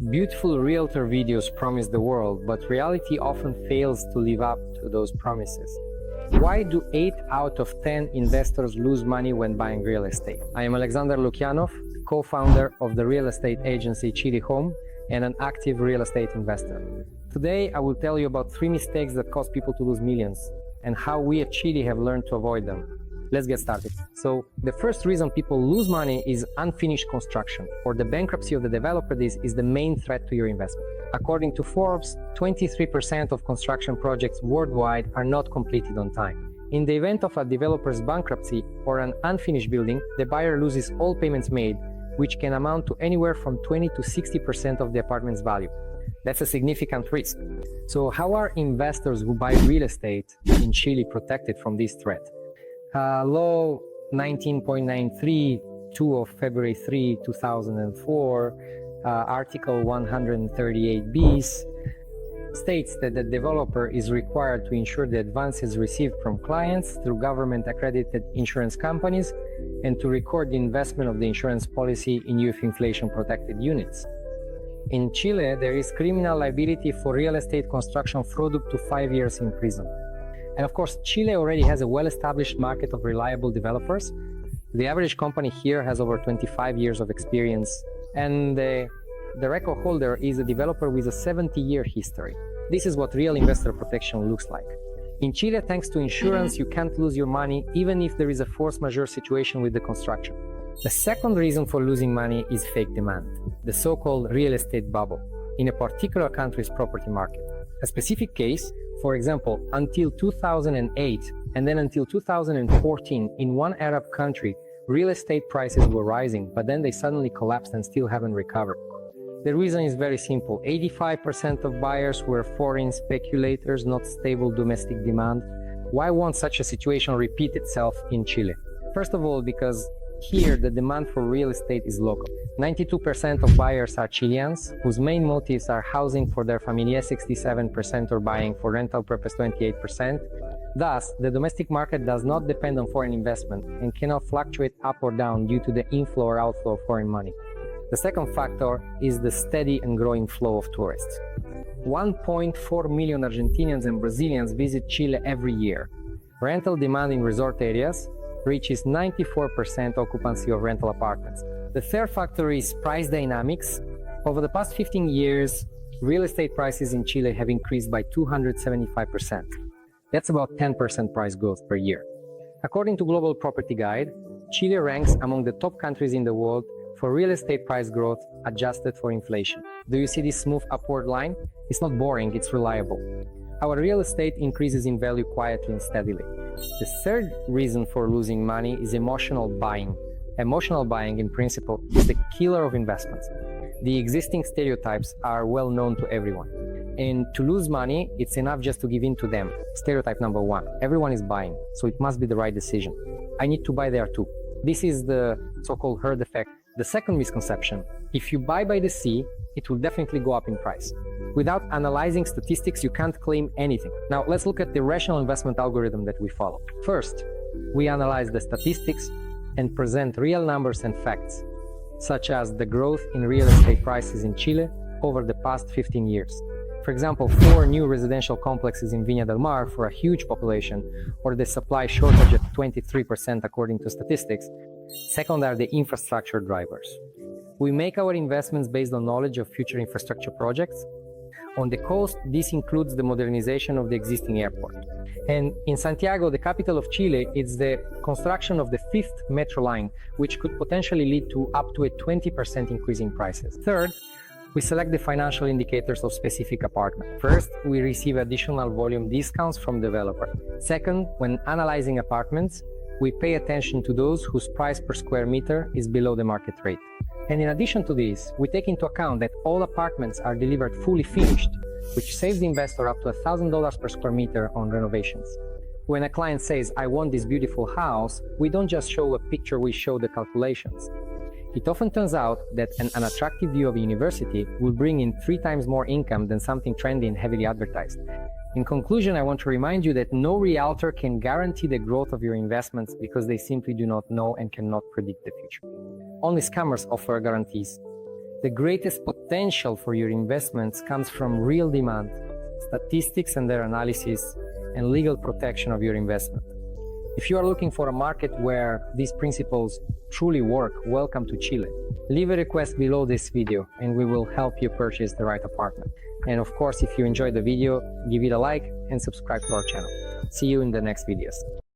Beautiful realtor videos promise the world, but reality often fails to live up to those promises. Why do 8 out of 10 investors lose money when buying real estate? I am Alexander Lukyanov, co-founder of the real estate agency CHILE HOME and an active real estate investor. Today, I will tell you about 3 mistakes that cause people to lose millions and how we at Chile have learned to avoid them. Let's get started. So the first reason people lose money is unfinished construction, or the bankruptcy of the developer is the main threat to your investment. According to Forbes, 23% of construction projects worldwide are not completed on time. In the event of a developer's bankruptcy or an unfinished building, the buyer loses all payments made, which can amount to anywhere from 20 to 60% of the apartment's value. That's a significant risk. So how are investors who buy real estate in Chile protected from this threat? Law 19.93, 2 of February 3, 2004, Article 138 bis states that the developer is required to ensure the advances received from clients through government-accredited insurance companies and to record the investment of the insurance policy in youth inflation-protected units. In Chile, there is criminal liability for real estate construction fraud up to 5 years in prison. And of course, Chile already has a well-established market of reliable developers. The average company here has over 25 years of experience, and the record holder is a developer with a 70-year history. This is what real investor protection looks like. In Chile, thanks to insurance, you can't lose your money even if there is a force majeure situation with the construction. The second reason for losing money is fake demand, the so-called real estate bubble, in a particular country's property market. A specific case, for example, until 2008 and then until 2014, in one Arab country, real estate prices were rising, but then they suddenly collapsed and still haven't recovered. The reason is very simple. 85% of buyers were foreign speculators, not stable domestic demand. Why won't such a situation repeat itself in Chile? First of all, because here the demand for real estate is local. 92% of buyers are Chileans, whose main motives are housing for their familia 67% or buying for rental purpose 28%. Thus, the domestic market does not depend on foreign investment and cannot fluctuate up or down due to the inflow or outflow of foreign money. The second factor is the steady and growing flow of tourists. 1.4 million Argentinians and Brazilians visit Chile every year. Rental demand in resort areas reaches 94% occupancy of rental apartments. The third factor is price dynamics. Over the past 15 years, real estate prices in Chile have increased by 275%. That's about 10% price growth per year. According to Global Property Guide, Chile ranks among the top countries in the world for real estate price growth adjusted for inflation. Do you see this smooth upward line? It's not boring, it's reliable. Our real estate increases in value quietly and steadily. The third reason for losing money is emotional buying. Emotional buying, in principle, is the killer of investments. The existing stereotypes are well known to everyone. And to lose money, it's enough just to give in to them. Stereotype number 1, everyone is buying, so it must be the right decision. I need to buy there too. This is the so-called herd effect. The second misconception, if you buy by the sea, it will definitely go up in price. Without analyzing statistics, you can't claim anything. Now, let's look at the rational investment algorithm that we follow. First, we analyze the statistics and present real numbers and facts, such as the growth in real estate prices in Chile over the past 15 years. For example, 4 new residential complexes in Viña del Mar for a huge population, or the supply shortage at 23% according to statistics. Second are the infrastructure drivers. We make our investments based on knowledge of future infrastructure projects. On the coast, this includes the modernization of the existing airport. And in Santiago, the capital of Chile, it's the construction of the 5th metro line, which could potentially lead to up to a 20% increase in prices. Third, we select the financial indicators of specific apartment. First, we receive additional volume discounts from developer. Second, when analyzing apartments, we pay attention to those whose price per square meter is below the market rate. And in addition to this, we take into account that all apartments are delivered fully finished, which saves the investor up to $1,000 per square meter on renovations. When a client says, I want this beautiful house, we don't just show a picture, we show the calculations. It often turns out that an attractive view of a university will bring in 3 times more income than something trendy and heavily advertised. In conclusion, I want to remind you that no realtor can guarantee the growth of your investments because they simply do not know and cannot predict the future. Only scammers offer guarantees. The greatest potential for your investments comes from real demand, statistics and their analysis, and legal protection of your investment. If you are looking for a market where these principles truly work, welcome to Chile. Leave a request below this video and we will help you purchase the right apartment. And of course, if you enjoyed the video, give it a like and subscribe to our channel. See you in the next videos.